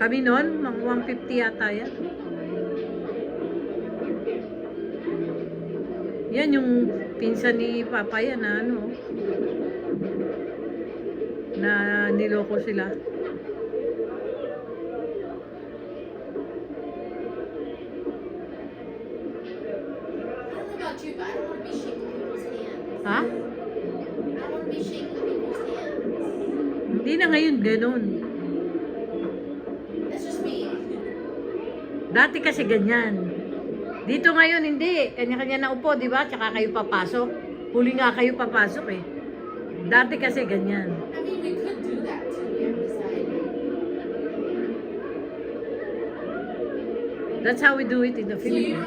Kami noon, mga 150 yata yan. Yan yung pinsan ni Papa yan na ano, na niloko sila. Ha? Hindi na ngayon ganun. Dati kasi ganyan. Dito ngayon hindi. Kanya-kanya na upo, di ba? Tsaka kayo papasok. Huli nga kayo papasok eh. Dati kasi ganyan. That's how we do it in the Philippines.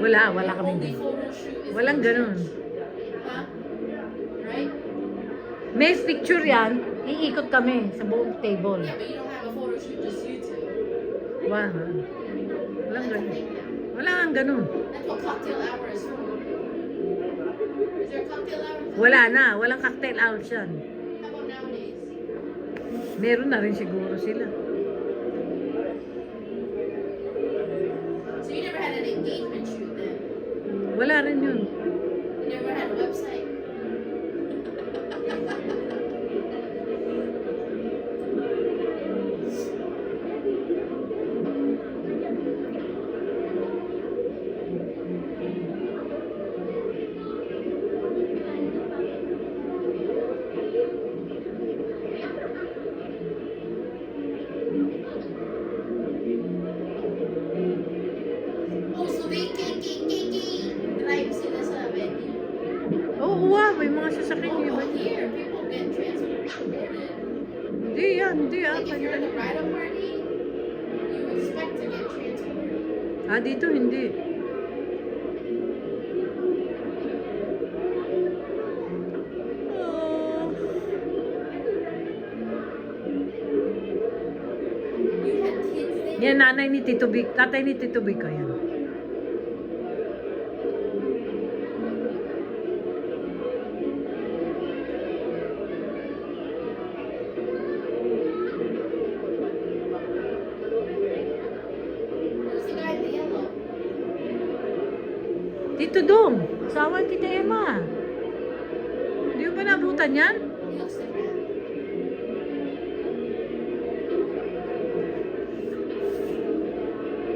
Wala kami. Walang ganun. May picture yan, iikot kami sa buong table. Walang ganun. Walang ganun. Wala na, walang cocktail hours yan. Meron na rin siguro sila. So you never had an engagement shoot then? Wala rin yun. You never had a website? Oh, so they drive sila sa venue. Oo, may mga sasakyan yun. Oh, here, people get transported. Hindi yan, hindi ah. Like if you're in a bridal party, you expect to get transported. Ah, dito hindi. You had kids there. Yan, nanay ni Tito Vic. Tatay ni Tito Vic, yan. Who's the guy in the yellow? Tito Dong, asawa ni Tita Emma. Hindi mo ba nabutan yan? He looks different.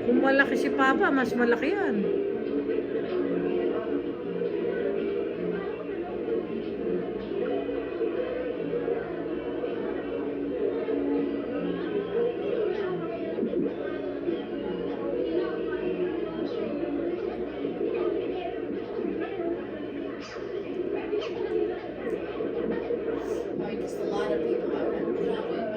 Kung malaki si Papa, mas malaki yan. Probably just a lot of people out at COVID.